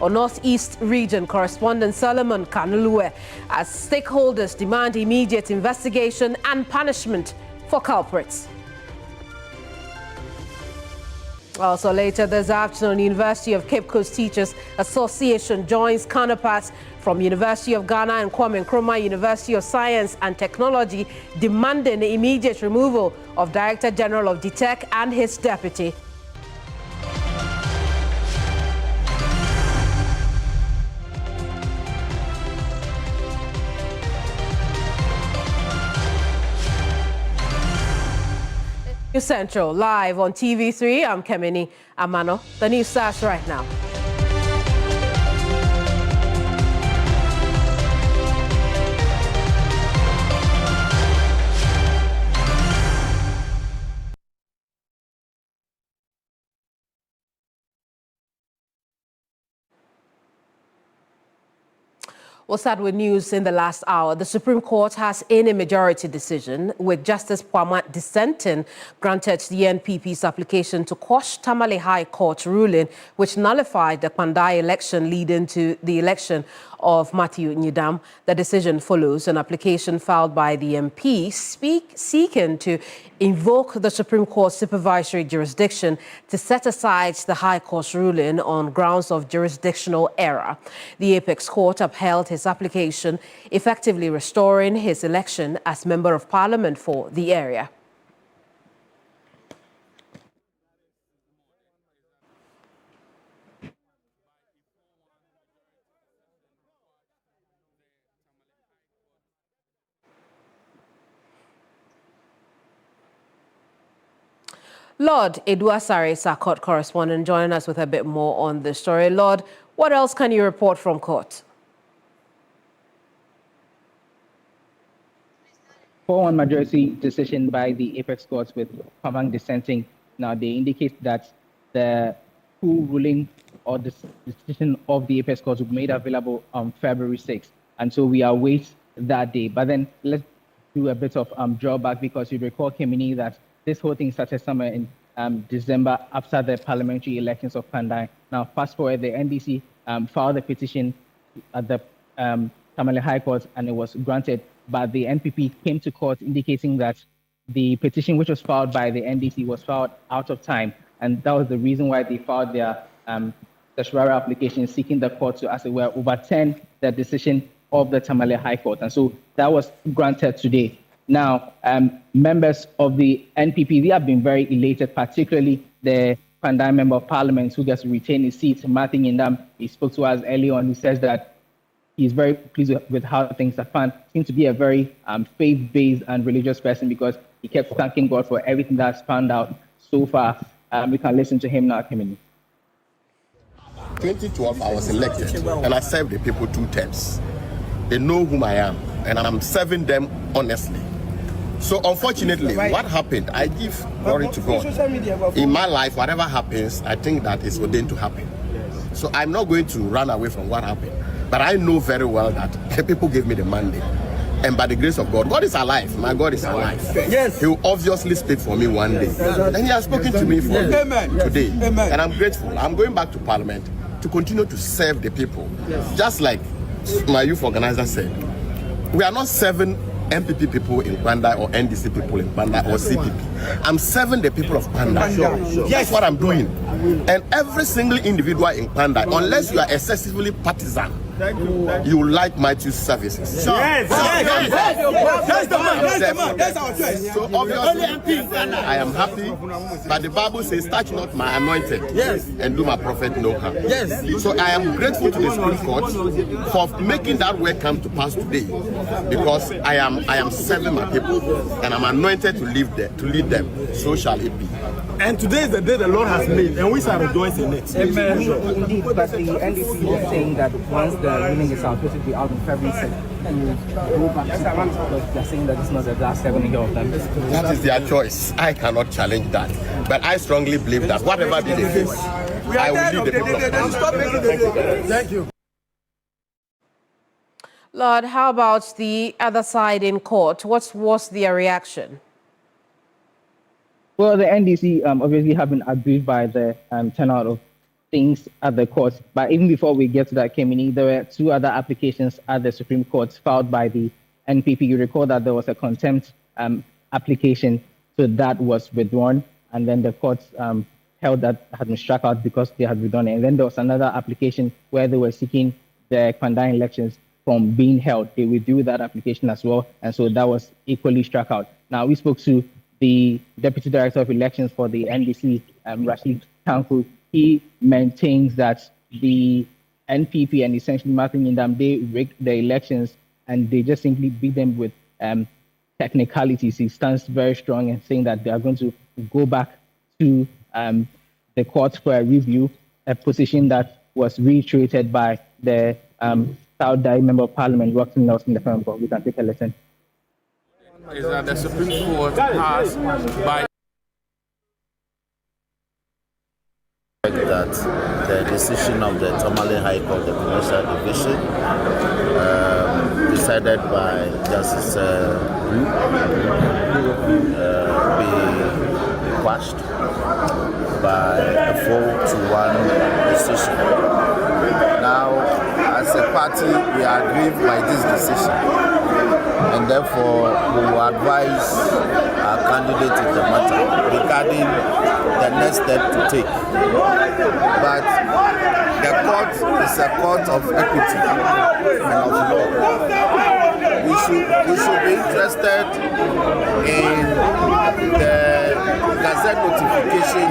Our Northeast Region correspondent Solomon Kanulue as stakeholders demand immediate investigation and punishment for culprits. Also later this afternoon, University of Cape Coast Teachers Association joins counterparts from University of Ghana and Kwame Nkrumah University of Science and Technology demanding the immediate removal of Director General of DTEC and his deputy. News Central, live on TV3. I'm Kemini Amano. The news starts right now. We'll start with news in the last hour. The Supreme Court has, in a majority decision, with Justice Pwama dissenting, granted the NPP's application to quash Tamale High Court ruling, which nullified the Pandai election leading to the election of Matthew Nyidam. The decision follows an application filed by the MP seeking to invoke the Supreme Court's supervisory jurisdiction to set aside the High Court's ruling on grounds of jurisdictional error. The Apex Court upheld his application, effectively restoring his election as Member of Parliament for the area. Lord Eduasare is our court correspondent, joining us with a bit more on this story. Lord, what else can you report from court? 4-1 majority decision by the Apex Court with Pamang dissenting. Now, they indicate that the full ruling or the decision of the Apex Court will be made available on February 6th. And so we await that day. But then let's do a bit of drawback, because you recall, Kemini, that this whole thing started somewhere in December after the parliamentary elections of Pandai. Now, fast forward, the NDC filed a petition at the Tamale High Court, and it was granted. But the NPP came to court indicating that the petition, which was filed by the NDC, was filed out of time. And that was the reason why they filed their certiorari application, seeking the court to, as it were, overturn the decision of the Tamale High Court. And so that was granted today. Now, members of the NPP, they have been very elated, particularly the Pandai Member of Parliament who gets to retain his seat, Matthew Nyidam. He spoke to us earlier on. He says that he's very pleased with how things are found. Seems to be a very faith-based and religious person, because he kept thanking God for everything that's found out so far. We can listen to him now, Kimini. 2012, I was elected, and I served the people 2 terms. They know whom I am, and I'm serving them honestly. So unfortunately, what happened, I give glory to God. In my life, whatever happens, I think that is ordained to happen. So I'm not going to run away from what happened. But I know very well that the people gave me the mandate. And by the grace of God, God is alive. My God is alive. Yes. He will obviously speak for me one day. And he has spoken to me for today. Amen. And I'm grateful. I'm going back to Parliament to continue to serve the people. Yes. Just like my youth organizer said, we are not serving MPP people in Pandai or NDC people in Pandai or CPP. I'm serving the people of Pandai. Sure. That's what I'm doing. And every single individual in Pandai, unless you are excessively partisan, you like Matthew's services. Sure. Yes. That's the man. That's our choice. So obviously, I am happy, but the Bible says, touch not my anointed, and do my prophet no harm. Yes. So I am grateful to the Supreme Court for making that work come to pass today, because I am serving my people, and I'm anointed to lead them. So shall it be. And today is the day the Lord has made, and we shall rejoice in it. Amen. Indeed, but the NDC is saying that once the ruling is out, it will be out in February 6th, and you go back to court, because they're saying that it's not the last 7 years of them. That is their choice. I cannot challenge that. But I strongly believe that whatever be the case, I will lead the people of Ghana. Thank you. Lord, how about the other side in court? What was their reaction? Well, the NDC obviously have been aggrieved by the turnout of things at the court. But even before we get to that, Kemini, there were 2 other applications at the Supreme Court filed by the NPP. You recall that there was a contempt application, so that was withdrawn, and then the court held that had been struck out because they had withdrawn it. And then there was another application where they were seeking the Kwandan elections from being held. They withdrew that application as well, and so that was equally struck out. Now, we spoke to the Deputy Director of Elections for the NDC, Rashid Tanku. He maintains that the NPP and essentially Martin Yindam, they rigged the elections and they just simply beat them with technicalities. He stands very strong in saying that they are going to go back to the court for a review, a position that was reiterated by the South Dai Member of Parliament, Roxanne Nelson, the firm. We can take a listen. Is that the Supreme Court has by that the decision of the Tamale High Court, the Commercial Division, decided by Justice be quashed by a 4-1 decision. Now, as a party, we are aggrieved by this decision, and therefore we will advise our candidate in the matter regarding the next step to take. But the court is a court of equity and of law. We should be interested in the Gazette notification.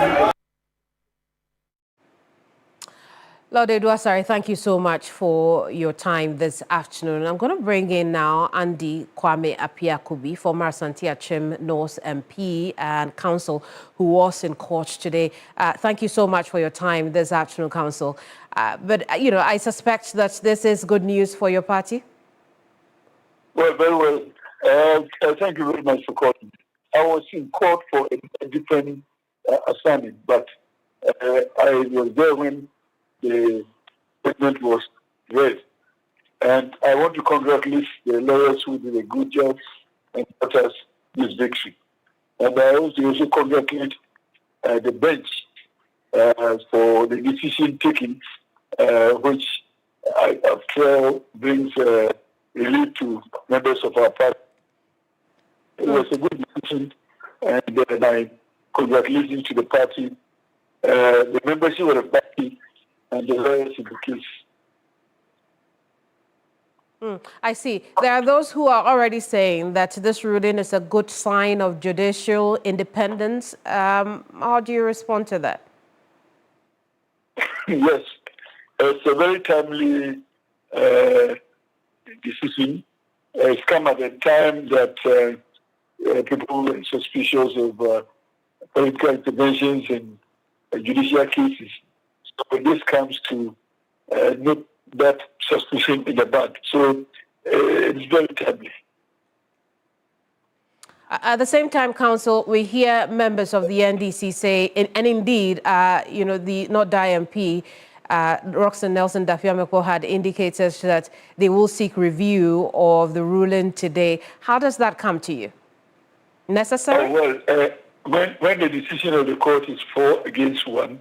Lord Edwasari, thank you so much for your time this afternoon. I'm going to bring in now Andy Kwame Apiakubi, former Asante Achim North MP and counsel who was in court today. Thank you so much for your time this afternoon, counsel. But, you know, I suspect that this is good news for your party. Well, very well. Thank you very much for calling. I was in court for a different assignment, but I was there when the statement was read. And I want to congratulate the lawyers who did a good job and got us this victory. And I also congratulate the bench for the decision taken, which I feel brings relief to members of our party. It was a good decision, and my congratulations to the party, the membership of the party, and the lawyers in the case. I see. There are those who are already saying that this ruling is a good sign of judicial independence. How do you respond to that? Yes, it's a very timely decision. It's come at a time that people are suspicious of political interventions and judicial cases. So this comes to nip that suspicion in the bud. So it's very timely. At the same time, counsel, we hear members of the NDC say, and indeed, you know, the North Dai MP, Roxanne Nelson Dafiamekpo, had indicated that they will seek review of the ruling today. How does that come to you? Necessary? When the decision of the court is 4-1,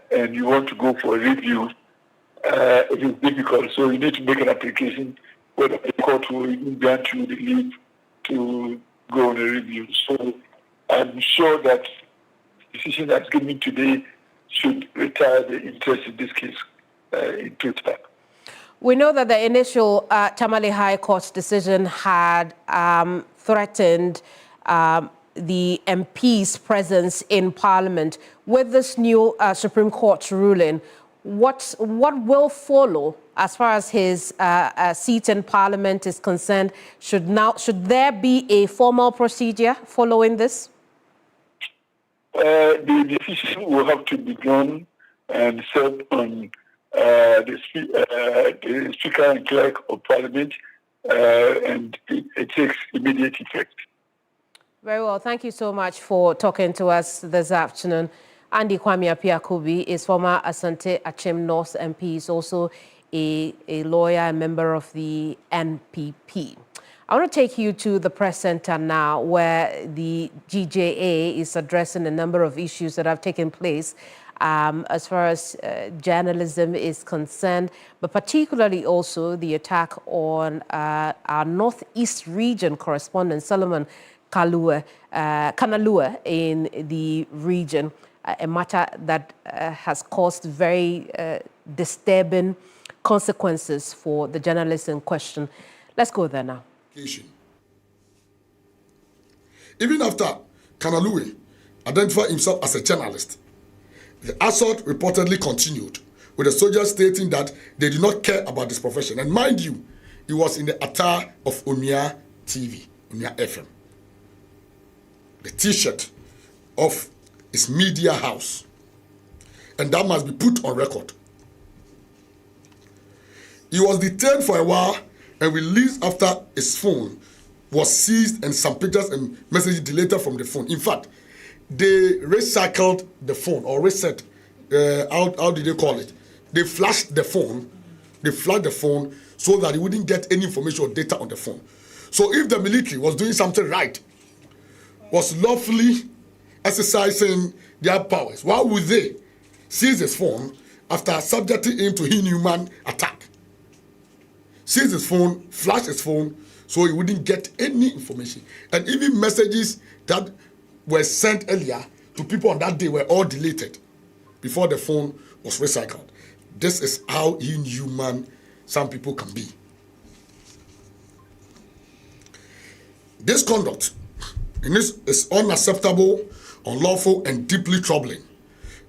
and you want to go for a review, it is difficult. So you need to make an application whether the court will grant you the leave to go on a review. So I'm sure that the decision that's given today should retire the interest in this case in total. We know that the initial Tamale High Court's decision had threatened the MP's presence in Parliament. With this new Supreme Court ruling, what will follow as far as his seat in Parliament is concerned? Should there be a formal procedure following this? The decision will have to be done and served on the Speaker and Clerk of Parliament, and it takes immediate effect. Very well. Thank you so much for talking to us this afternoon. Andy Kwame Apiakubi is former Asante Achim North MP. He's also a lawyer and member of the NPP. I want to take you to the press center now, where the GJA is addressing a number of issues that have taken place as far as journalism is concerned, but particularly also the attack on our Northeast region correspondent, Solomon Kanalua in the region, a matter that has caused very disturbing consequences for the journalists in question. Let's go there now. Even after Kanalua identified himself as a journalist, the assault reportedly continued, with the soldiers stating that they did not care about this profession. And mind you, he was in the attire of Umia TV, Umia FM, the T-shirt of his media house. And that must be put on record. He was detained for a while and released after his phone was seized and some pictures and messages deleted from the phone. In fact, they recycled the phone or reset, how did they call it? They flashed the phone. They flashed the phone so that he wouldn't get any information or data on the phone. So if the military was doing something right, was lawfully exercising their powers, why would they seize his phone after subjecting him to inhuman attack? Seize his phone, flash his phone, so he wouldn't get any information. And even messages that were sent earlier to people on that day were all deleted before the phone was recycled. This is how inhuman some people can be. This conduct is unacceptable, unlawful, and deeply troubling.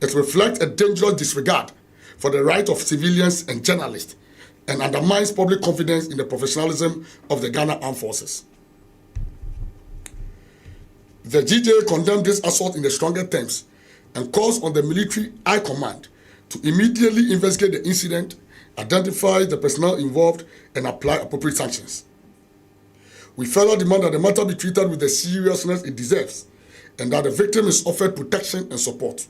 It reflects a dangerous disregard for the rights of civilians and journalists and undermines public confidence in the professionalism of the Ghana Armed Forces. The GJ condemned this assault in the strongest terms and calls on the military high command to immediately investigate the incident, identify the personnel involved, and apply appropriate sanctions. We further demand that the matter be treated with the seriousness it deserves and that the victim is offered protection and support.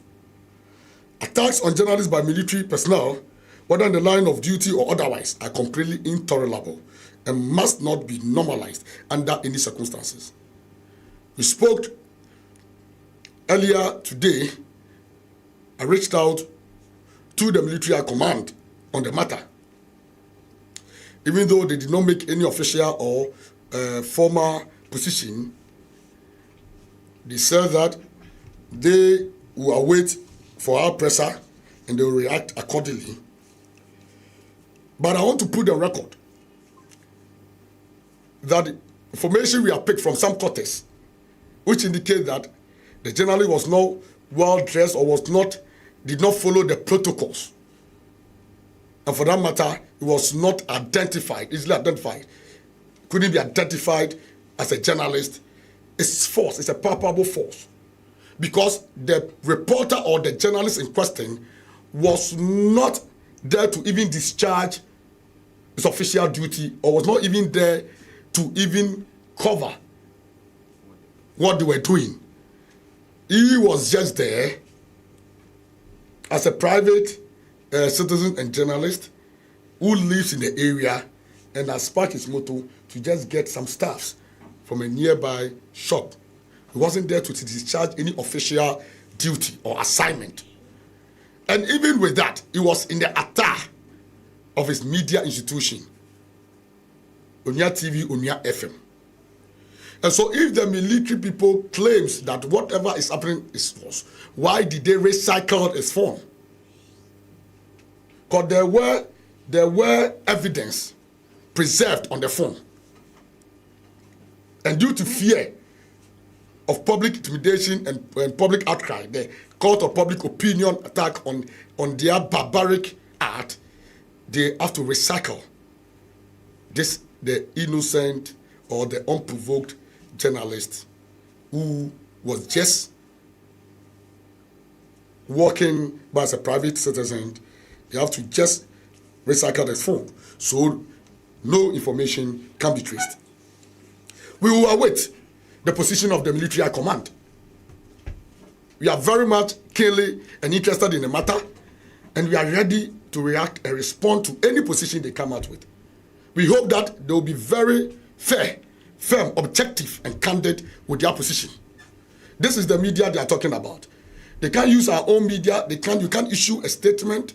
Attacks on journalists by military personnel, whether in the line of duty or otherwise, are completely intolerable and must not be normalized under any circumstances. We spoke earlier today. I reached out to the military command on the matter. Even though they did not make any official or formal position, they said that they will await for our pressure and they will react accordingly. But I want to put on record that the information we have picked from some quarters, which indicate that the journalist was not well dressed or did not follow the protocols. And for that matter, it was not identified, easily identified. Couldn't be identified as a journalist. It's false, it's a palpable false. Because the reporter or the journalist in question was not there to even discharge his official duty or was not even there to even cover what they were doing. He was just there as a private citizen and journalist who lives in the area and has sparked his motto to just get some stuffs from a nearby shop. He wasn't there to discharge any official duty or assignment. And even with that, he was in the attire of his media institution, Unia TV, Unia FM. And so if the military people claims that whatever is happening is false, why did they recycle his phone? Because there were evidence preserved on the phone. And due to fear of public intimidation and public outcry, the court of public opinion attack on their barbaric act, they have to recycle the innocent or the unprovoked journalist who was just walking by as a private citizen. They have to just recycle his phone so no information can be traced. We will await the position of the military command. We are very much keenly and interested in the matter, and we are ready to react and respond to any position they come out with. We hope that they will be very fair, firm, objective, and candid with their position. This is the media they are talking about. They can't use our own media. You can't issue a statement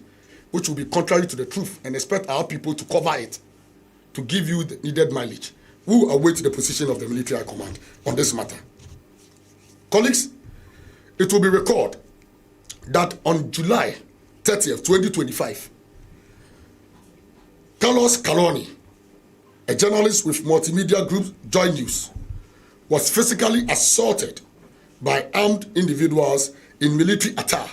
which will be contrary to the truth and expect our people to cover it, to give you the needed mileage. We will await the position of the military high command on this matter. Colleagues, it will be recorded that on July 30th, 2025, Carlos Caloni, a journalist with multimedia group Joy News, was physically assaulted by armed individuals in military attire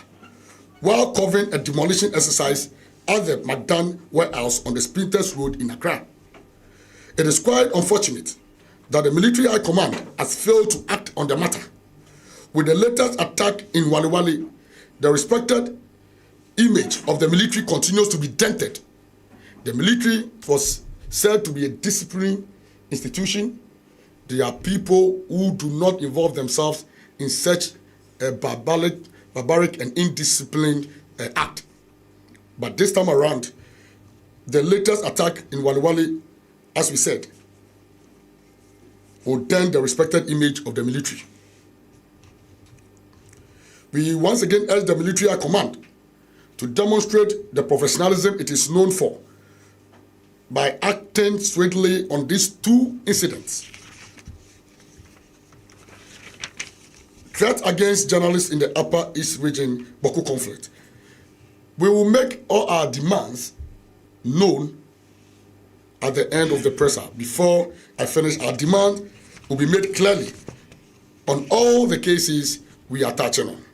while covering a demolition exercise at the McDan warehouse on the Sprinters Road in Accra. It is quite unfortunate that the military high command has failed to act on the matter. With the latest attack in Waliwali, the respected image of the military continues to be dented. The military was said to be a disciplinary institution. There are people who do not involve themselves in such a barbaric and indisciplined act. But this time around, the latest attack in Waliwali, as we said, will dent the respected image of the military. We once again urge the military high command to demonstrate the professionalism it is known for by acting swiftly on these two incidents. Threat against journalists in the Upper East Region Boko conflict. We will make all our demands known at the end of the presser. Before I finish, our demand will be made clearly on all the cases we are touching on.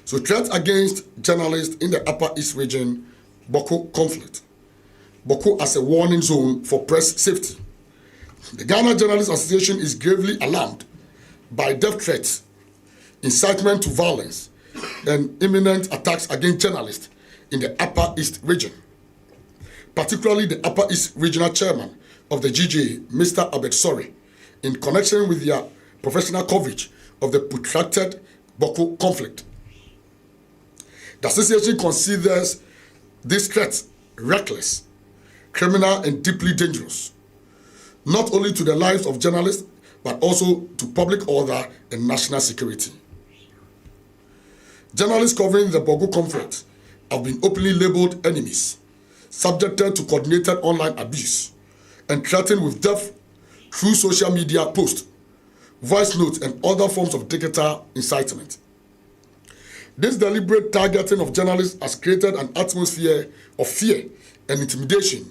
So threats against journalists in the Upper East Region Boko conflict. Boko as a warning zone for press safety. The Ghana Journalists Association is gravely alarmed by death threats, incitement to violence, and imminent attacks against journalists in the Upper East Region. Particularly the Upper East Regional Chairman of the GJA, Mr. Abed Sori, in connection with their professional coverage of the protracted Boko conflict. The association considers these threats reckless, criminal, and deeply dangerous, not only to the lives of journalists, but also to public order and national security. Journalists covering the Boko conflict have been openly labeled enemies, subjected to coordinated online abuse, and threatened with death through social media posts, voice notes, and other forms of digital incitement. This deliberate targeting of journalists has created an atmosphere of fear and intimidation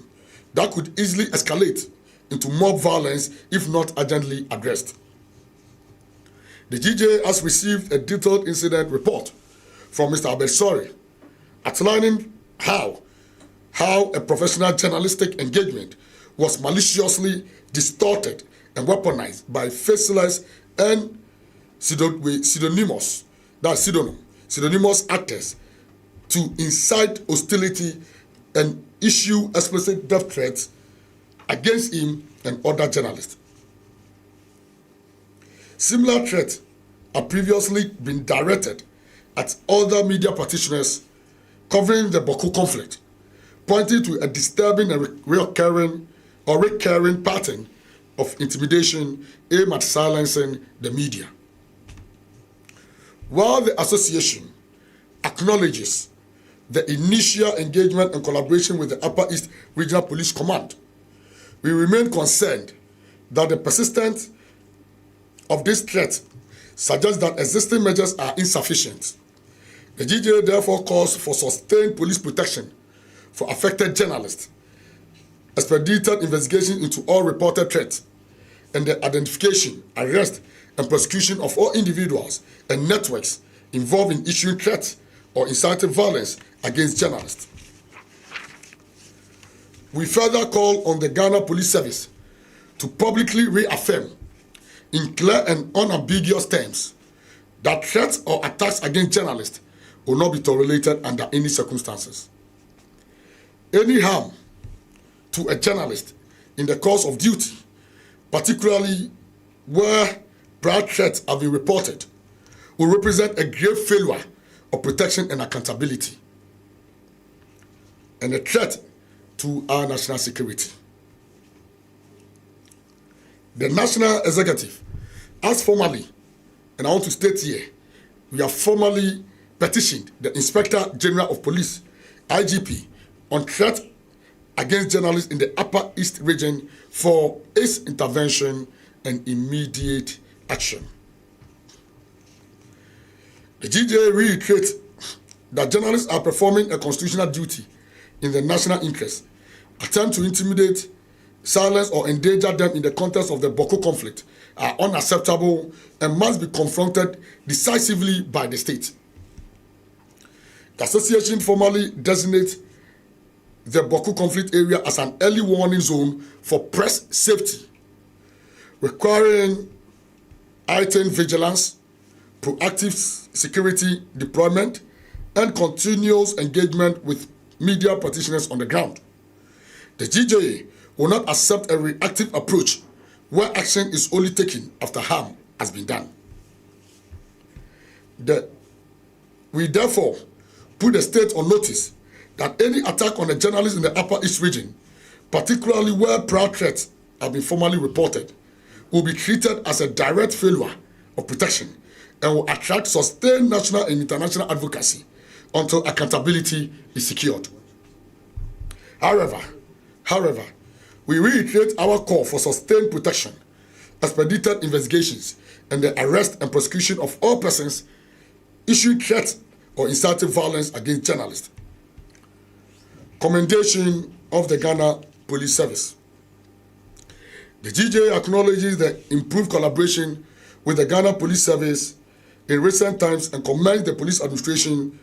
that could easily escalate into mob violence if not urgently addressed. The GJA has received a detailed incident report from Mr. Abel Sori, outlining how a professional journalistic engagement was maliciously distorted and weaponized by faceless and pseudonymous actors to incite hostility and issue explicit death threats against him and other journalists. Similar threats have previously been directed at other media practitioners covering the Boko conflict, pointing to a disturbing and recurring pattern of intimidation aimed at silencing the media. While the association acknowledges the initial engagement and collaboration with the Upper East Regional Police Command, we remain concerned that the persistence of this threat suggests that existing measures are insufficient. The GJA therefore calls for sustained police protection for affected journalists, expedited investigation into all reported threats, and the identification, arrest, and prosecution of all individuals and networks involved in issuing threats or inciting violence against journalists. We further call on the Ghana Police Service to publicly reaffirm in clear and unambiguous terms that threats or attacks against journalists will not be tolerated under any circumstances. Any harm to a journalist in the course of duty, particularly where prior threats have been reported, will represent a grave failure of protection and accountability, and a threat to our national security. The National Executive has formally, and I want to state here, we have formally petitioned the Inspector General of Police, IGP, on threat against journalists in the Upper East region for its intervention and immediate action. The GJA reiterates that journalists are performing a constitutional duty in the national interest. Attempt to intimidate, silence, or endanger them in the context of the Boko conflict are unacceptable and must be confronted decisively by the state. The association formally designates the Boko conflict area as an early warning zone for press safety, requiring heightened vigilance, proactive security deployment, and continuous engagement with media practitioners on the ground. The GJA will not accept a reactive approach where action is only taken after harm has been done. We therefore put the state on notice that any attack on a journalist in the Upper East region, particularly where prior threats have been formally reported, will be treated as a direct failure of protection and will attract sustained national and international advocacy until accountability is secured. However, we reiterate our call for sustained protection, expedited investigations, and the arrest and prosecution of all persons issuing threats or inciting violence against journalists. Commendation of the Ghana Police Service. The GJA acknowledges the improved collaboration with the Ghana Police Service in recent times and commends the police administration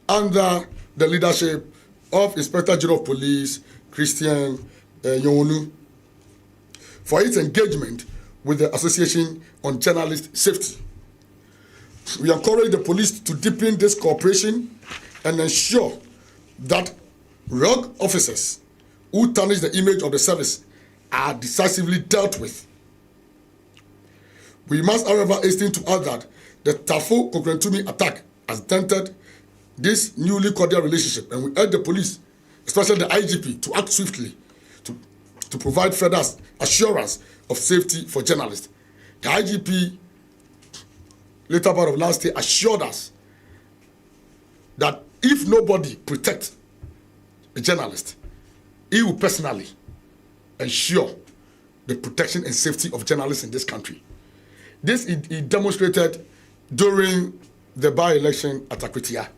under the leadership of Inspector General of Police Christian Yonu for its engagement with the Association on Journalist Safety. We encourage the police to deepen this cooperation and ensure that rogue officers who tarnish the image of the service are decisively dealt with. We must, however, hasten to add that the Tafo Kokrentumi attack has dented this newly cordial relationship, and we urge the police, especially the IGP, to act swiftly to provide further assurance of safety for journalists. The IGP, later part of last year, assured us that if nobody protects a journalist, he will personally ensure the protection and safety of journalists in this country. This he demonstrated during the by-election at Akwitia.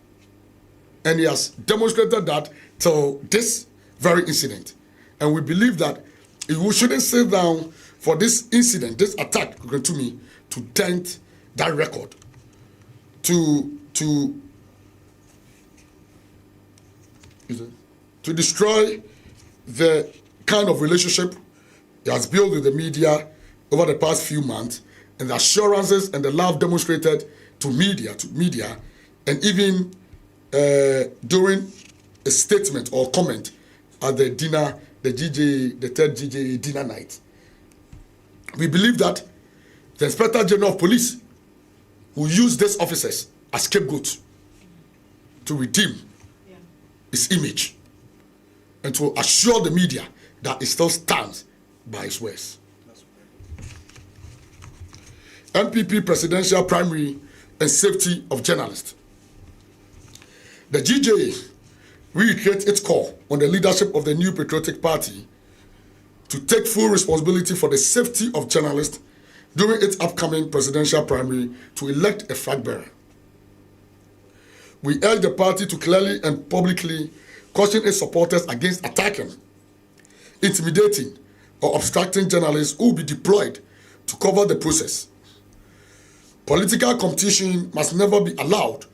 And he has demonstrated that till this very incident. And we believe that we shouldn't sit down for this incident, this attack to me, to dent that record, to destroy the kind of relationship he has built with the media over the past few months, and the assurances and the love demonstrated to media, and even during a statement or comment at the dinner, the third GJA dinner night. We believe that the Inspector General of Police will use these officers as scapegoats to redeem his image and to assure the media that it still stands by his words. MPP presidential primary and safety of journalists. The GJA reiterates its call on the leadership of the new patriotic party to take full responsibility for the safety of journalists during its upcoming presidential primary to elect a flag bearer. We urge the party to clearly and publicly caution its supporters against attacking, intimidating, or obstructing journalists who will be deployed to cover the process. Political competition must never be allowed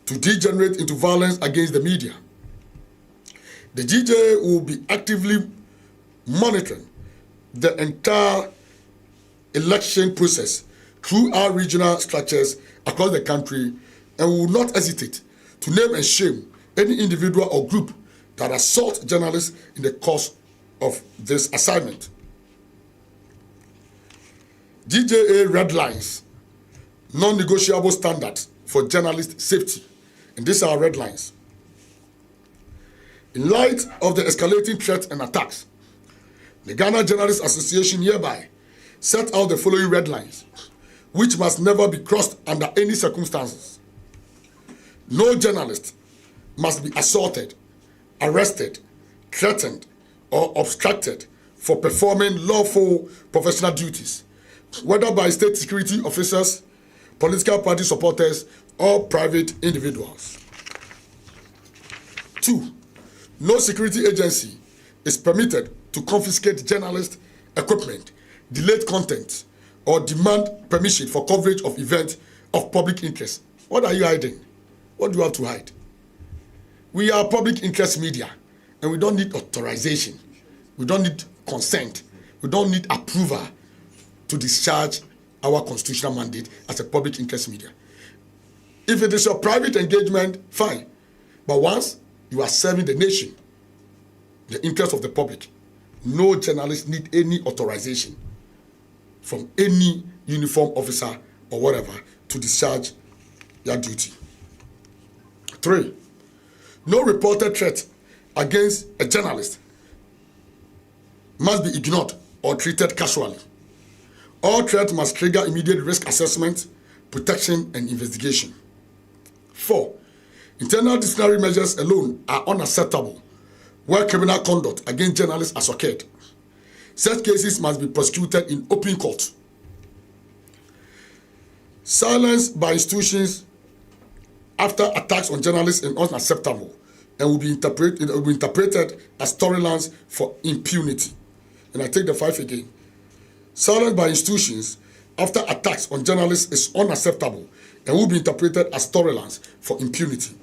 to degenerate into violence against the media. The GJA will be actively monitoring the entire election process through our regional structures across the country, and we will not hesitate to name and shame any individual or group that assault journalists in the course of this assignment. GJA red lines, non-negotiable standards for journalist safety. And these are red lines. In light of the escalating threats and attacks, the Ghana Journalists Association hereby set out the following red lines which must never be crossed under any circumstances. No journalist must be assaulted, arrested, threatened, or obstructed for performing lawful professional duties, whether by state security officers, political party supporters, or private individuals. 2. No security agency is permitted to confiscate journalist equipment, delete content, or demand permission for coverage of events of public interest. What are you hiding? What do you have to hide? We are public interest media, and we don't need authorization. We don't need consent. We don't need approval to discharge our constitutional mandate as a public interest media. If it is your private engagement, fine. But once you are serving the nation, the interest of the public, no journalist need any authorization from any uniform officer or whatever to discharge their duty. 3. No reported threat against a journalist must be ignored or treated casually. All threats must trigger immediate risk assessment, protection, and investigation. 4. Internal disciplinary measures alone are unacceptable where criminal conduct against journalists has occurred. Such cases must be prosecuted in open court. Silence by institutions after attacks on journalists is unacceptable and will be interpreted as storylines for impunity. And I take the 5 again. Silence by institutions after attacks on journalists is unacceptable and will be interpreted as storylines for impunity.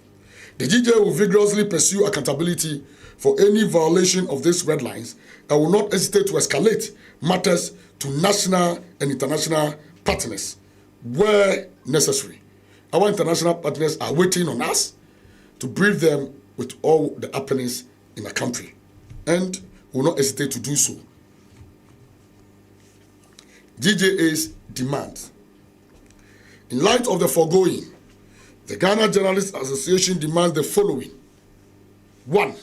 The GJ will vigorously pursue accountability for any violation of these red lines and will not hesitate to escalate matters to national and international partners where necessary. Our international partners are waiting on us to brief them with all the happenings in the country and will not hesitate to do so. GJA's demands. In light of the foregoing, the Ghana Journalists Association demands the following. 1.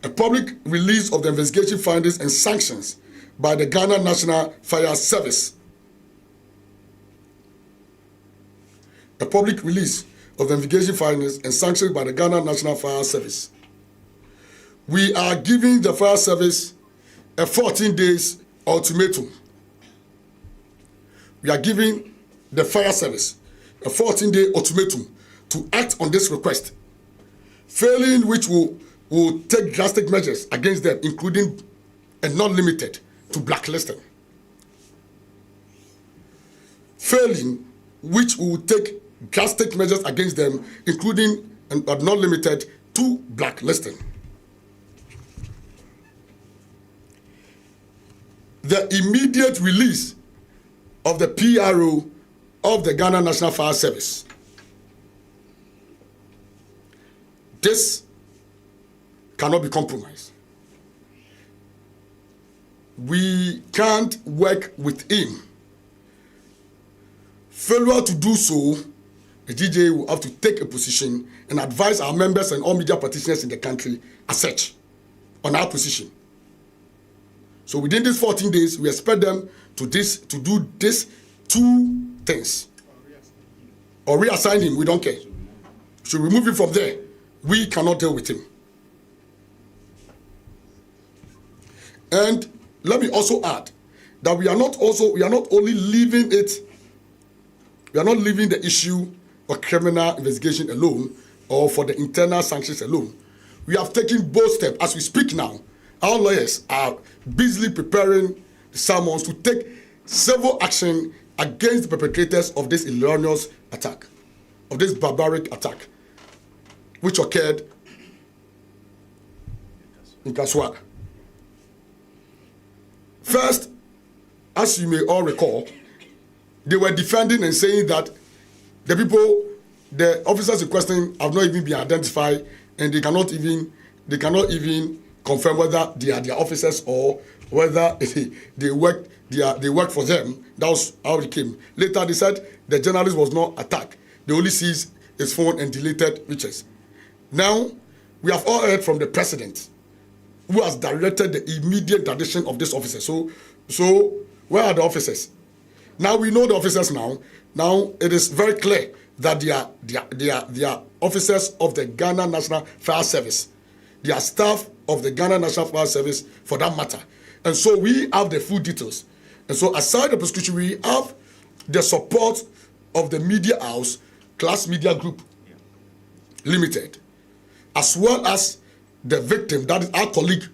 A public release of the investigation findings and sanctions by the Ghana National Fire Service. A public release of the investigation findings and sanctions by the Ghana National Fire Service. We are giving the fire service a 14 days ultimatum. We are giving the fire service a 14-day ultimatum to act on this request, failing which will take drastic measures against them, including and not limited to blacklisting. Failing which will take drastic measures against them, including and but not limited to blacklisting. The immediate release of the PRO of the Ghana National Fire Service. This cannot be compromised. We can't work with him. Failure to do so, the GJ will have to take a position and advise our members and all media practitioners in the country as such on our position. So within these 14 days, we expect them to do this 2 things. Or reassign him, we don't care. Should remove him from there, we cannot deal with him. And let me also add that we are not only leaving the issue of criminal investigation alone or for the internal sanctions alone. We have taken both steps. As we speak now, our lawyers are busily preparing the summons to take civil action against the perpetrators of this erroneous attack, of this barbaric attack, which occurred in Kaswa. First, as you may all recall, they were defending and saying that the officers in question have not even been identified, and they cannot even confirm whether they are their officers or whether they work for them. That was how it came. Later they said the journalist was not attacked. They only seized his phone and deleted pictures. Now we have all heard from the president, who has directed the immediate addition of this officer. So where are the officers? Now we know the officers now. Now it is very clear that they are officers of the Ghana National Fire Service. They are staff of the Ghana National Fire Service for that matter. And so we have the full details. And so aside the prosecution, we have the support of the media house, Class Media Group Limited, as well as the victim, that is our colleague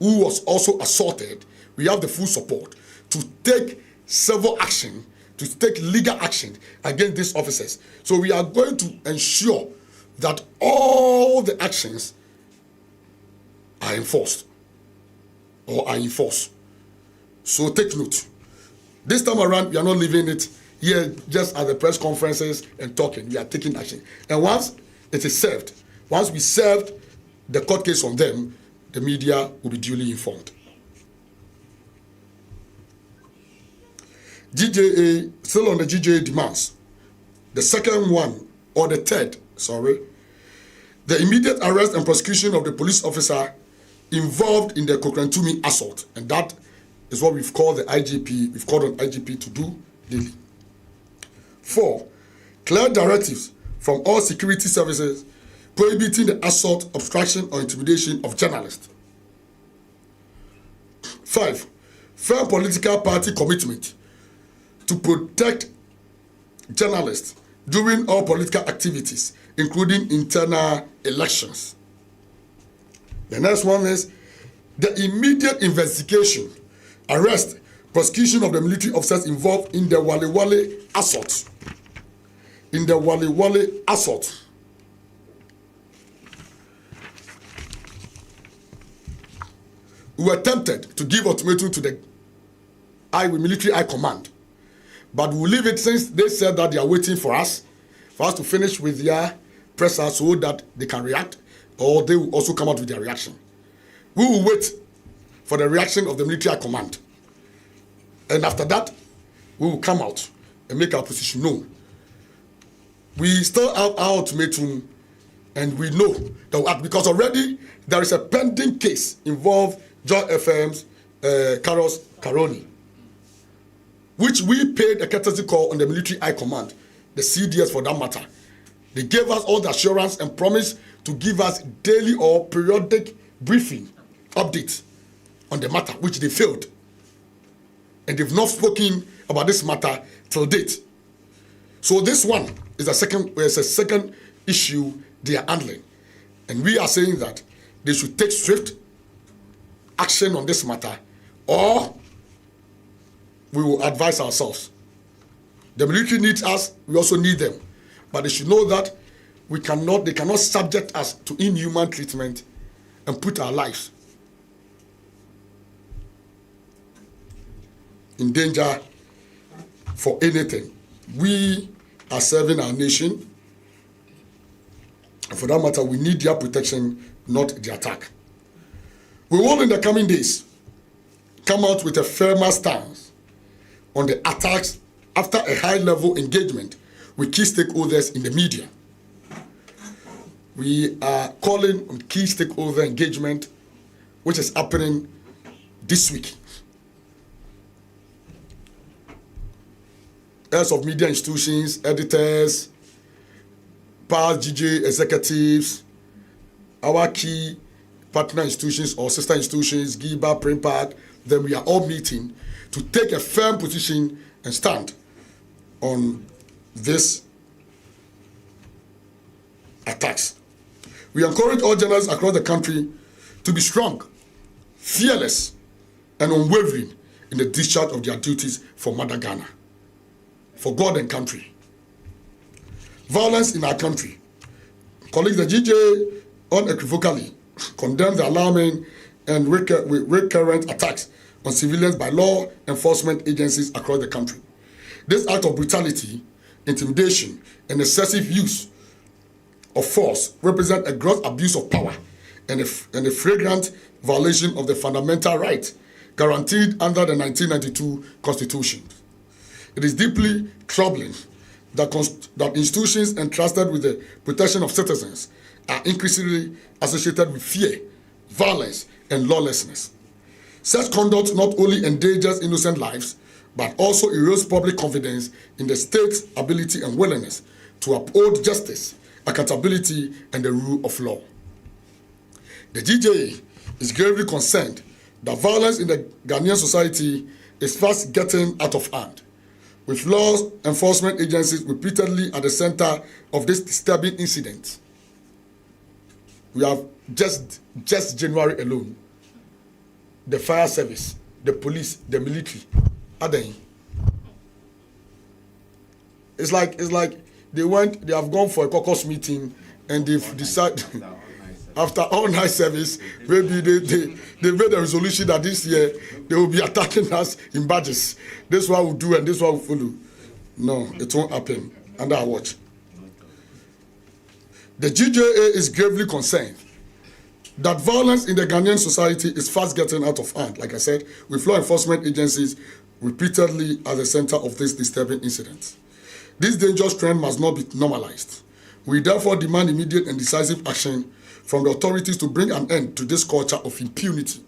who was also assaulted. We have the full support to take civil action, to take legal action against these officers. So we are going to ensure that all the actions are enforced or are enforced. So take note. This time around, we are not leaving it here just at the press conferences and talking. We are taking action. And once it is served, once we served the court case on them, the media will be duly informed. GJA, still on the GJA demands. The second one, or the third, the immediate arrest and prosecution of the police officer involved in the Kokrantumi assault. And that is what we've called the IGP, we've called on IGP to do daily. 4, clear directives from all security services prohibiting the assault, obstruction, or intimidation of journalists. 5, firm political party commitment to protect journalists during all political activities, including internal elections. The next one is the immediate investigation, arrest, prosecution of the military officers involved in the Wale assault. In the Wale assault. We were tempted to give ultimatum to the military high command, but we'll leave it since they said that they are waiting for us to finish with their presser so that they can react, or they will also come out with their reaction. We will wait for the reaction of the military high command. And after that, we will come out and make our position known. We still have our ultimatum, and we know that we'll act, because already there is a pending case involved Joy FM's Carlos Caroni, which we paid a courtesy call on the military high command, the CDS for that matter. They gave us all the assurance and promised to give us daily or periodic briefing updates on the matter, which they failed. And they've not spoken about this matter till date. So this one is a second issue they are handling. And we are saying that they should take swift action on this matter, or we will advise ourselves. The military needs us, we also need them. But they should know that they cannot subject us to inhuman treatment and put our lives in danger for anything. We are serving our nation, and for that matter, we need their protection, not the attack. We will, in the coming days, come out with a firmer stance on the attacks after a high-level engagement with key stakeholders in the media. We are calling on key stakeholder engagement, which is happening this week. Heads of media institutions, editors, past GJ executives, our key partner institutions or sister institutions, GIBA, Primpact, then we are all meeting to take a firm position and stand on this attacks. We encourage all journalists across the country to be strong, fearless, and unwavering in the discharge of their duties for Mother Ghana, for God and country. Violence in our country. Colleagues, the GJ unequivocally condemn the alarming and recurrent attacks on civilians by law enforcement agencies across the country. This act of brutality, intimidation, and excessive use of force represent a gross abuse of power and a flagrant violation of the fundamental rights guaranteed under the 1992 Constitution. It is deeply troubling that institutions entrusted with the protection of citizens are increasingly associated with fear, violence, and lawlessness. Such conduct not only endangers innocent lives, but also erodes public confidence in the state's ability and willingness to uphold justice, accountability, and the rule of law. The GJA is gravely concerned that violence in the Ghanaian society is fast getting out of hand, with law enforcement agencies repeatedly at the center of this disturbing incident. We have just January alone, the fire service, the police, the military, it's like they have gone for a caucus meeting and they've decided after all night service, maybe they made a resolution that this year they will be attacking us in badges. This one will do and this one will follow. No, it won't happen under our watch. The GJA is gravely concerned that violence in the Ghanaian society is fast getting out of hand, like I said, with law enforcement agencies repeatedly at the center of this disturbing incident. This dangerous trend must not be normalized. We therefore demand immediate and decisive action from the authorities to bring an end to this culture of impunity.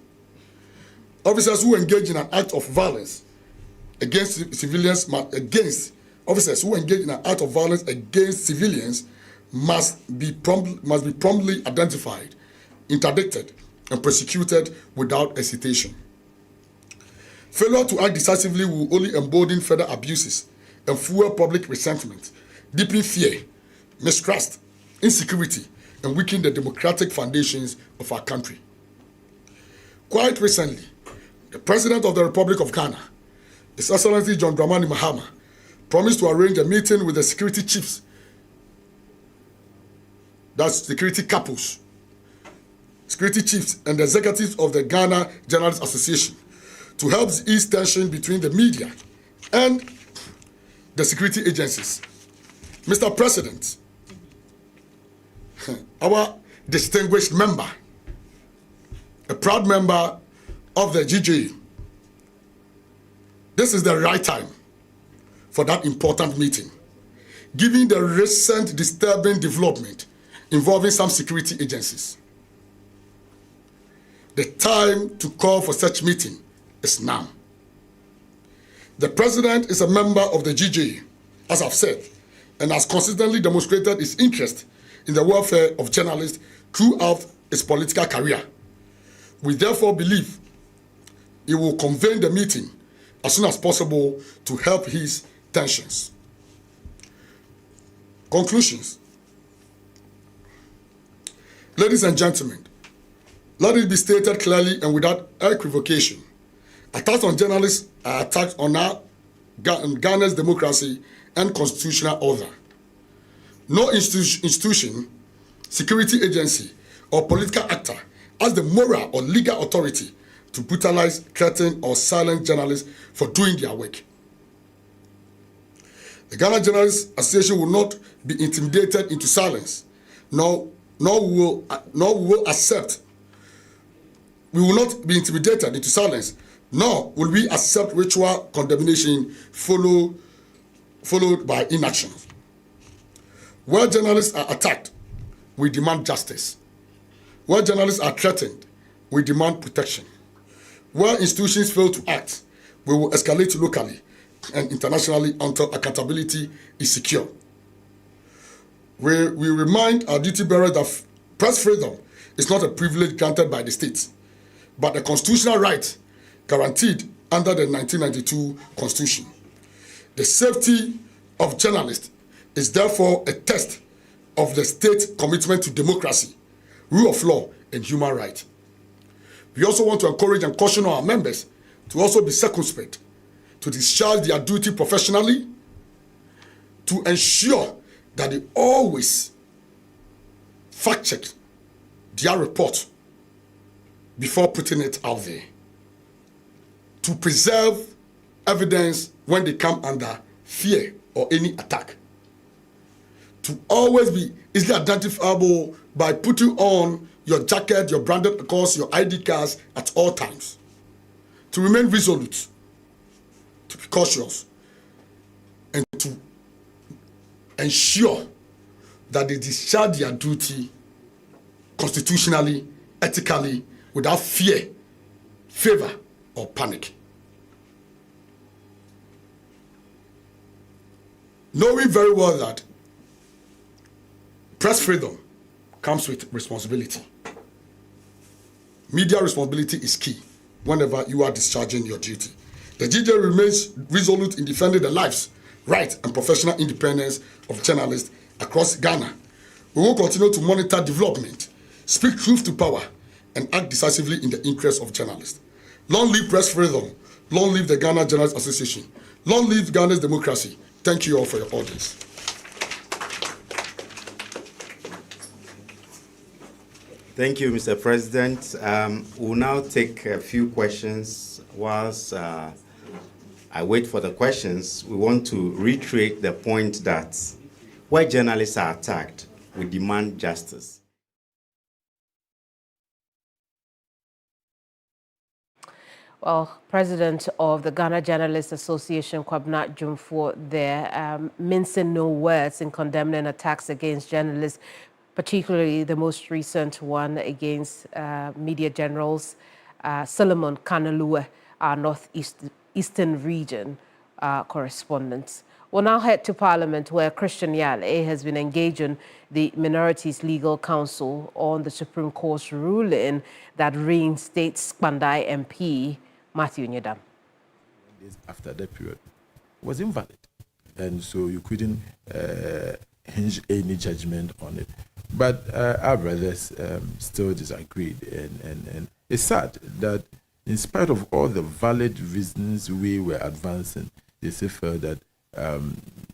Officers who engage in an act of violence against civilians must be promptly identified, interdicted, and prosecuted without hesitation. Failure to act decisively will only embolden further abuses and fuel public resentment, deepen fear, mistrust, insecurity, and weaken the democratic foundations of our country. Quite recently, the President of the Republic of Ghana, His Excellency John Dramani Mahama, promised to arrange a meeting with the security chiefs, that's security couples, security chiefs and the executives of the Ghana Journalists Association to help ease tension between the media and the security agencies. Mr. President, our distinguished member, a proud member of the GJA, this is the right time for that important meeting, given the recent disturbing development involving some security agencies. The time to call for such meeting is now. The President is a member of the GJA, as I've said, and has consistently demonstrated his interest in the welfare of journalists throughout his political career. We therefore believe he will convene the meeting as soon as possible to help ease tensions. Conclusions. Ladies and gentlemen, let it be stated clearly and without equivocation. Attacks on journalists are attacks on Ghana's democracy and constitutional order. No institution, security agency, or political actor has the moral or legal authority to brutalize, threaten, or silence journalists for doing their work. The Ghana Journalists Association will not be intimidated into silence, nor will accept. We will not be intimidated into silence, nor will we accept ritual condemnation followed by inaction. Where journalists are attacked, we demand justice. Where journalists are threatened, we demand protection. Where institutions fail to act, we will escalate locally and internationally until accountability is secure. We remind our duty bearers that press freedom is not a privilege granted by the state, but a constitutional right guaranteed under the 1992 Constitution. The safety of journalists is therefore a test of the state's commitment to democracy, rule of law, and human rights. We also want to encourage and caution our members to also be circumspect, to discharge their duty professionally, to ensure that they always fact-check their report before putting it out there, to preserve evidence when they come under fear or any attack, to always be easily identifiable by putting on your jacket, your branded cars, your ID cards at all times, to remain resolute, to be cautious, and to ensure that they discharge their duty constitutionally, ethically, without fear, favor, or panic. knowing very well that press freedom comes with responsibility. Media responsibility is key whenever you are discharging your duty. The GJ remains resolute in defending the lives, rights, and professional independence of journalists across Ghana. We will continue to monitor development, speak truth to power, and act decisively in the interest of journalists. Long live press freedom. Long live the Ghana Journalists Association. Long live Ghana's democracy. Thank you all for your audience. Thank you, Mr. President. We'll now take a few questions. Whilst I wait for the questions, we want to reiterate the point that where journalists are attacked, we demand justice. Well, President of the Ghana Journalists Association, Kwabena Jumfo, there, mincing no words in condemning attacks against journalists, particularly the most recent one against media generals, Solomon Kanalua, our northeastern region correspondent. We'll now head to Parliament, where Christian Yale has been engaging the Minorities Legal Council on the Supreme Court's ruling that reinstates Kpandai MP Matthew Nyedam. After that period was invalid, and so you couldn't hinge any judgment on it. But our brothers still disagreed, and it's sad that in spite of all the valid reasons we were advancing, they still felt that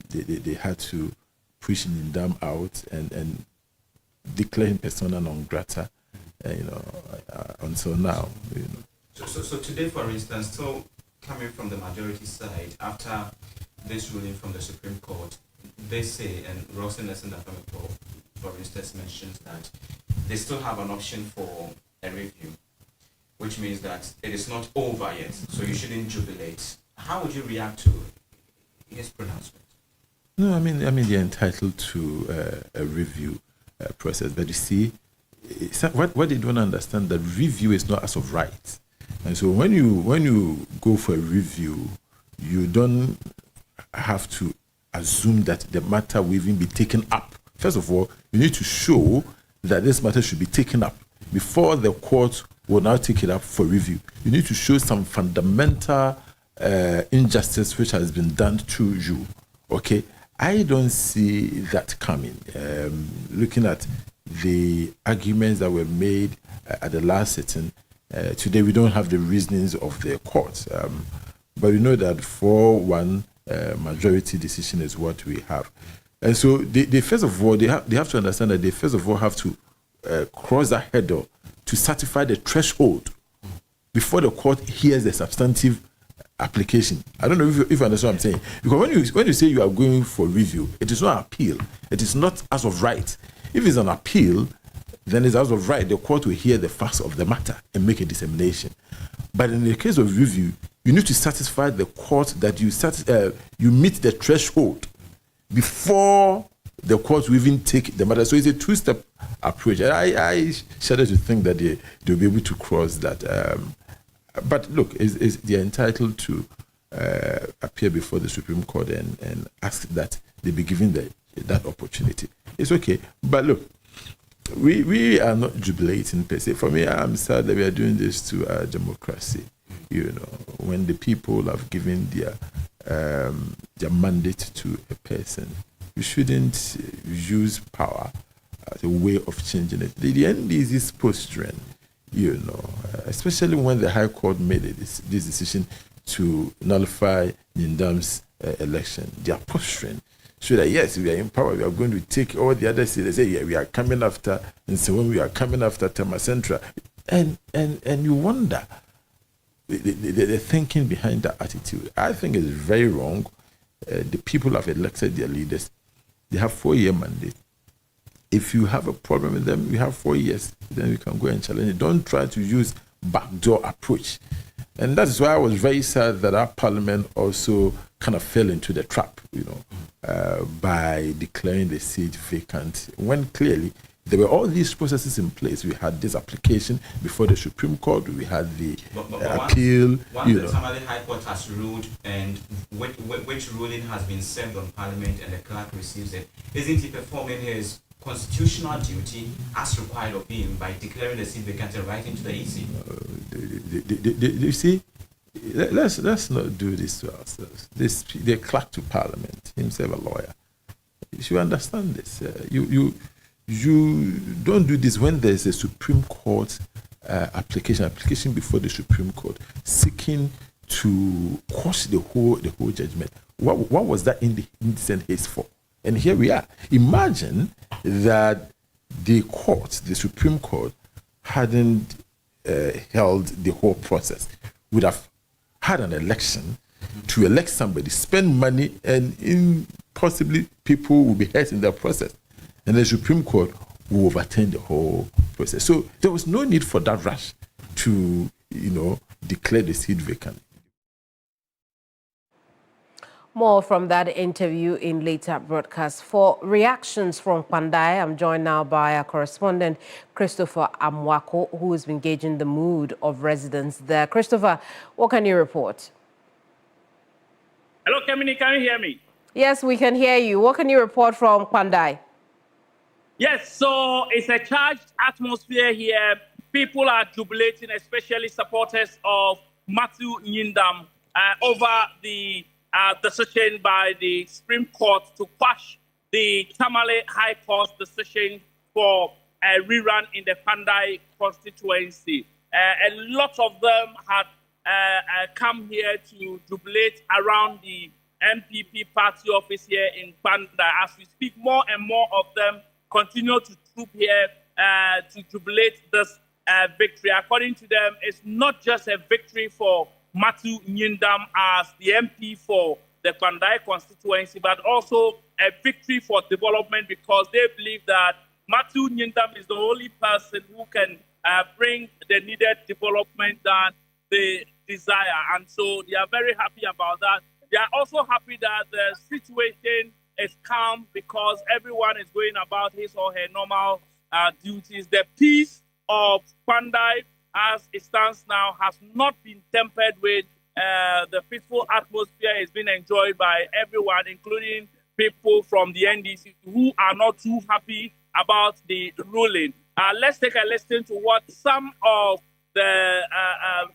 they had to push Nyedam out and declare him persona non grata, until now. So today, for instance, still coming from the majority side, after this ruling from the Supreme Court, they say, and Rosen Nesendafamiko, for instance, mentions that they still have an option for a review, which means that it is not over yet, so you shouldn't jubilate. How would you react to his pronouncement? No, I mean they're entitled to a review process, but you see, what they don't understand, that review is not as of right. And so when you go for a review, you don't have to assume that the matter will even be taken up. First of all, you need to show that this matter should be taken up before the court will now take it up for review. You need to show some fundamental injustice which has been done to you. Okay, I don't see that coming. Looking at the arguments that were made at the last sitting, today we don't have the reasonings of the court, but we know that 4-1 majority decision is what we have. And so they first of all, they have to understand that they first of all have to cross that hurdle to satisfy the threshold before the court hears the substantive application. I don't know if you understand what I'm saying. Because when you say you are going for review, it is not appeal. It is not as of right. If it's an appeal, then it's as of right. The court will hear the facts of the matter and make a determination. But in the case of review, you need to satisfy the court that you meet the threshold before the court will even take the matter. So it's a two-step approach. And I shudder to think that they'll be able to cross that. But look, they're entitled to appear before the Supreme Court and ask that they be given that opportunity. It's okay. But look, we are not jubilating per se. For me, I'm sad that we are doing this to our democracy. When the people have given their mandate to a person, you shouldn't use power as a way of changing it. The end is this posturing, especially when the High Court made this decision to nullify Nyedam's election. Their posturing so that yes, we are in power, we are going to take all the other cities. They say, yeah, we are coming after, and so when we are coming after Tema Central, and you wonder the thinking behind that attitude. I think it's very wrong. The people have elected their leaders. They have 4-year mandate. If you have a problem with them, you have 4 years. Then you can go and challenge it. Don't try to use backdoor approach. And that is why I was very sad that our parliament also kind of fell into the trap, by declaring the seat vacant, when clearly There were all these processes in place. We had this application before the Supreme Court. We had the appeal. Once the Tamale High Court has ruled, and which ruling has been served on Parliament, and the clerk receives it, isn't he performing his constitutional duty as required of him by declaring the seat vacant and writing to the EC? You see, let's not do this to ourselves. The clerk to Parliament, himself a lawyer, you should understand this. You don't do this when there's a Supreme Court application before the Supreme Court seeking to quash the whole judgment. What was that indecent haste for? And here we are. Imagine that the Supreme Court, hadn't held the whole process. Would have had an election to elect somebody, spend money, and possibly people will be hurt in the process. And the Supreme Court will overturn the whole process. So there was no need for that rush to, declare the seat vacant. More from that interview in later broadcast. For reactions from Pandai, I'm joined now by our correspondent, Christopher Amwako, who has been gauging the mood of residents there. Christopher, what can you report? Hello, Kemini, can you hear me? Yes, we can hear you. What can you report from Pandai? Yes, so it's a charged atmosphere here. People are jubilating, especially supporters of Matthew Nyindam, over the decision by the Supreme Court to quash the Tamale High Court decision for a rerun in the Pandai constituency. A lot of them had come here to jubilate around the MPP party office here in Pandai. As we speak, more and more of them continue to troop here to jubilate this victory. According to them, it's not just a victory for Matthew Nyindam as the MP for the Pandai constituency, but also a victory for development, because they believe that Matthew Nyindam is the only person who can bring the needed development that they desire. And so they are very happy about that. They are also happy that the situation is calm because everyone is going about his or her normal duties. The peace of Pandai, as it stands now, has not been tempered with the peaceful atmosphere is being enjoyed by everyone, including people from the NDC who are not too happy about the ruling. Let's take a listen to what some of the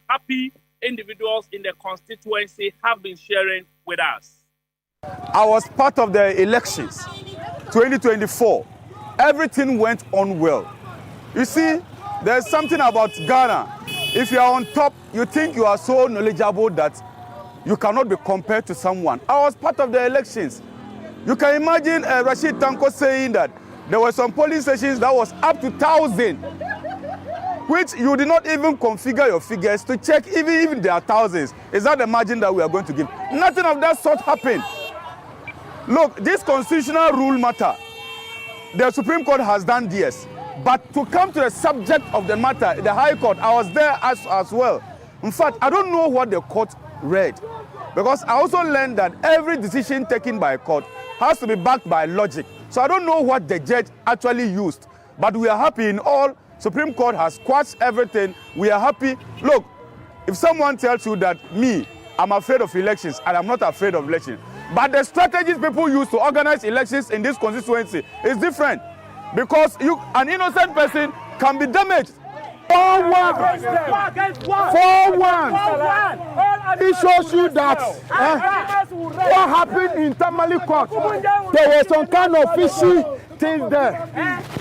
happy individuals in the constituency have been sharing with us. I was part of the elections, 2024. Everything went on well. You see, there's something about Ghana. If you are on top, you think you are so knowledgeable that you cannot be compared to someone. I was part of the elections. You can imagine Rashid Tanko saying that there were some polling stations that was up to 1,000, which you did not even configure your figures to check even there are thousands. Is that the margin that we are going to give? Nothing of that sort happened. Look, this constitutional rule matter, the Supreme Court has done this. But to come to the subject of the matter, the High Court, I was there as well. In fact, I don't know what the court read, because I also learned that every decision taken by a court has to be backed by logic. So I don't know what the judge actually used. But we are happy in all. Supreme Court has quashed everything. We are happy. Look, if someone tells you that I'm afraid of elections, and I'm not afraid of elections, but the strategies people use to organize elections in this constituency is different. Because an innocent person can be damaged. 4-1. 4-1. It shows you that what happened in Tamale Court, there was some kind of fishy things there.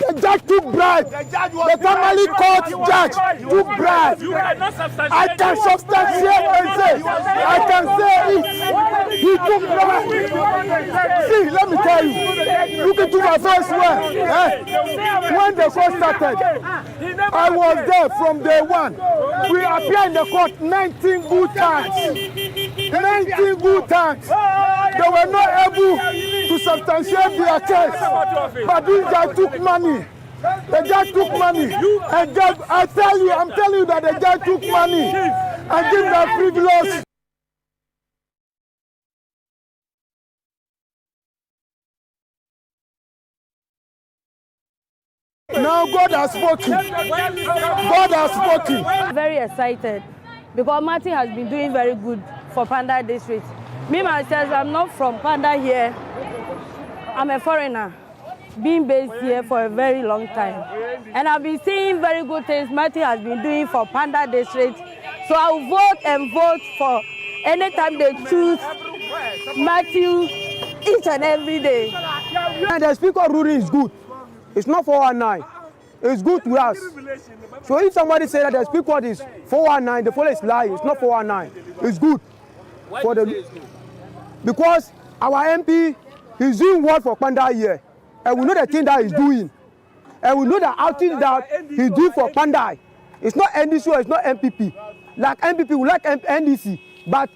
The judge took bribe. The Tamale Court judge took bribe. I can substantiate and say, I can say it. He took bribe. See, let me tell you. Look into my first word. When the court started, I was there from day one. We appeared in the court 19 good times. 19 good times. They were not able to substantiate their case. But this guy took money. The judge took money. And judge, I'm telling you that the judge took money and gave them privilege. Now God has spoken. God has spoken. Very excited because Martin has been doing very good for Panda District. Me myself, I'm not from Panda here. I'm a foreigner, being based here for a very long time. And I've been seeing very good things Martin has been doing for Panda District. So I'll vote and vote for anytime they choose Matthew each and every day. And the speaker ruling is good. It's not 419. It's good to us. So if somebody say that the speaker is 419, the police lie. It's not 419. It's good. For the, because our MP is doing what for Panda here. And we know the thing that he's doing. And we know the outing that he do for Panda. It's not NDC or it's not MPP. Like MPP, we like NDC. But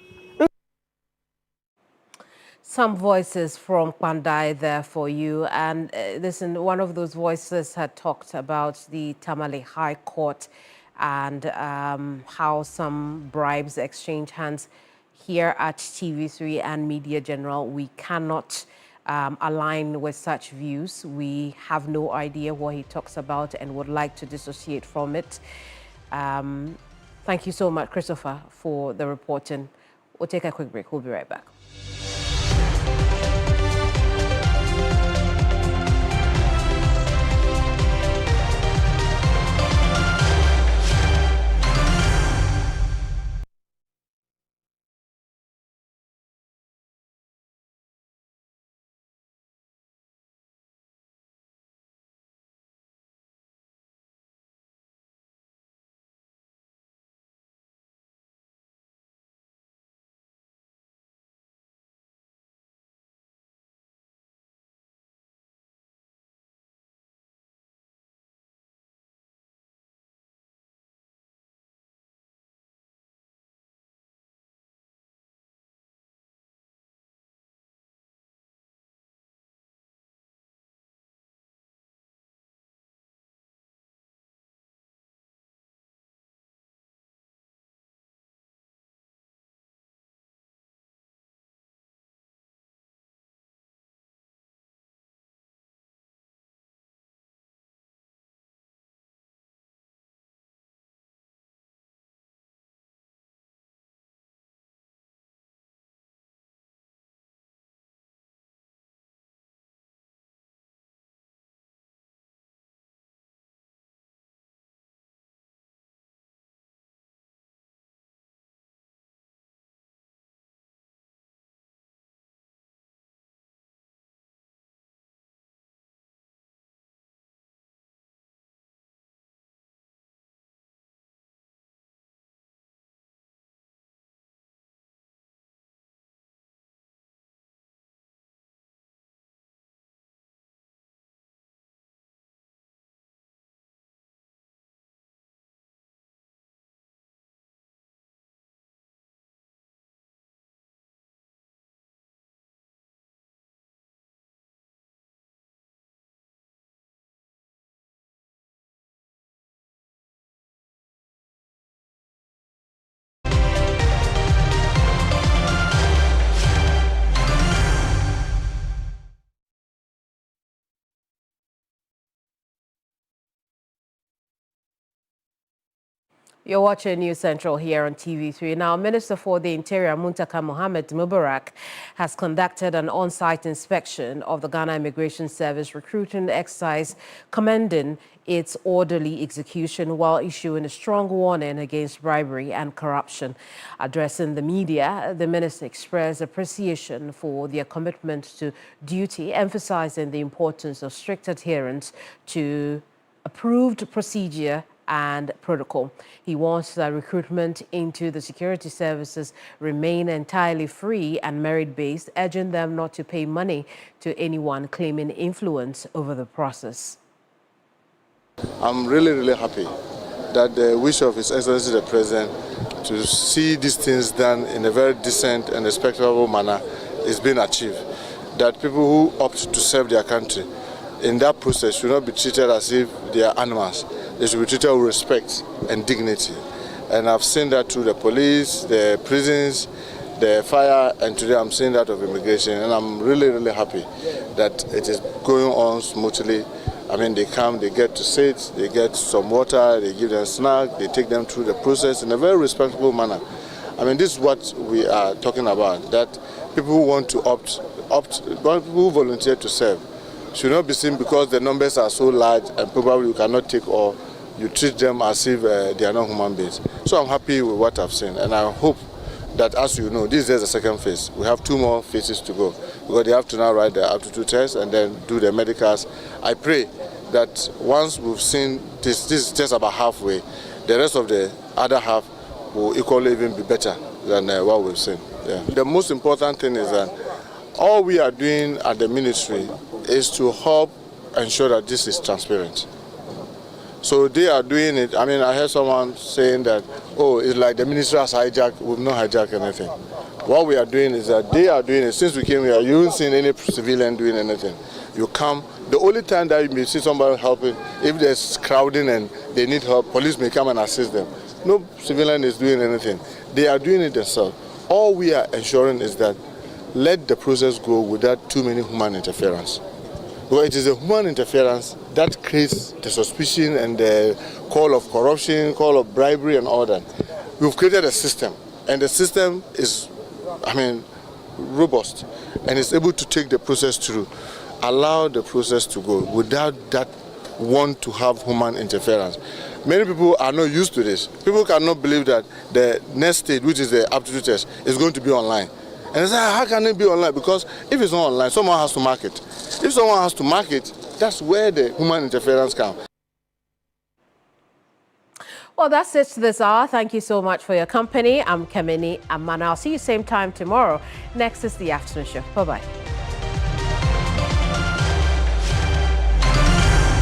some voices from Pandai there for you. And listen, one of those voices had talked about the Tamale High Court and how some bribes exchange hands. Here at TV3 and Media General, we cannot align with such views. We have no idea what he talks about and would like to dissociate from it. Thank you so much, Christopher, for the reporting. We'll take a quick break. We'll be right back. You're watching News Central here on TV3. Now, Minister for the Interior, Muntaka Mohammed Mubarak, has conducted an on-site inspection of the Ghana Immigration Service recruiting exercise, commending its orderly execution while issuing a strong warning against bribery and corruption. Addressing the media, the minister expressed appreciation for their commitment to duty, emphasizing the importance of strict adherence to approved procedure and protocol. He wants that recruitment into the security services remain entirely free and merit-based, urging them not to pay money to anyone claiming influence over the process. I'm really happy that the wish of His Excellency the President to see these things done in a very decent and respectable manner is being achieved. That people who opt to serve their country in that process should not be treated as if they are animals. They should be treated with respect and dignity. And I've seen that through the police, the prisons, the fire, and today I'm seeing that of immigration. And I'm really happy that it is going on smoothly I mean, they come, they get to sit, they get some water, they give them snack, they take them through the process in a very respectable manner. I mean, this is what we are talking about, that people who want to people who volunteer to serve should not be seen because the numbers are so large and probably you cannot take all, you treat them as if they are not human beings. So I'm happy with what I've seen, and I hope that, as you know, this is the second phase. We have 2 more phases to go because they have to now write the aptitude test and then do the medicals. I pray that once we've seen this is just about halfway, the rest of the other half will equally even be better than what we've seen. Yeah. The most important thing is that all we are doing at the ministry is to help ensure that this is transparent. So they are doing it. I mean, I heard someone saying that, oh, it's like the ministry has hijacked. We've not hijacked anything. What we are doing is that they are doing it. Since we came here, you haven't seen any civilian doing anything. You come, the only time that you may see somebody helping, if there's crowding and they need help, police may come and assist them. No civilian is doing anything. They are doing it themselves. All we are ensuring is that let the process go without too many human interference. Because it is a human interference that creates the suspicion and the call of corruption, call of bribery and all that. We've created a system, and the system is, I mean, robust, and it's able to take the process through, allow the process to go without that want to have human interference. Many people are not used to this. People cannot believe that the next stage, which is the aptitude test, is going to be online. And they say, how can it be online? Because if it's not online, someone has to mark it. If someone has to mark it, that's where the human interference comes. Well, that's it this hour. Thank you so much for your company. I'm Kemini Amana. I'll see you same time tomorrow. Next is the afternoon show. Bye-bye.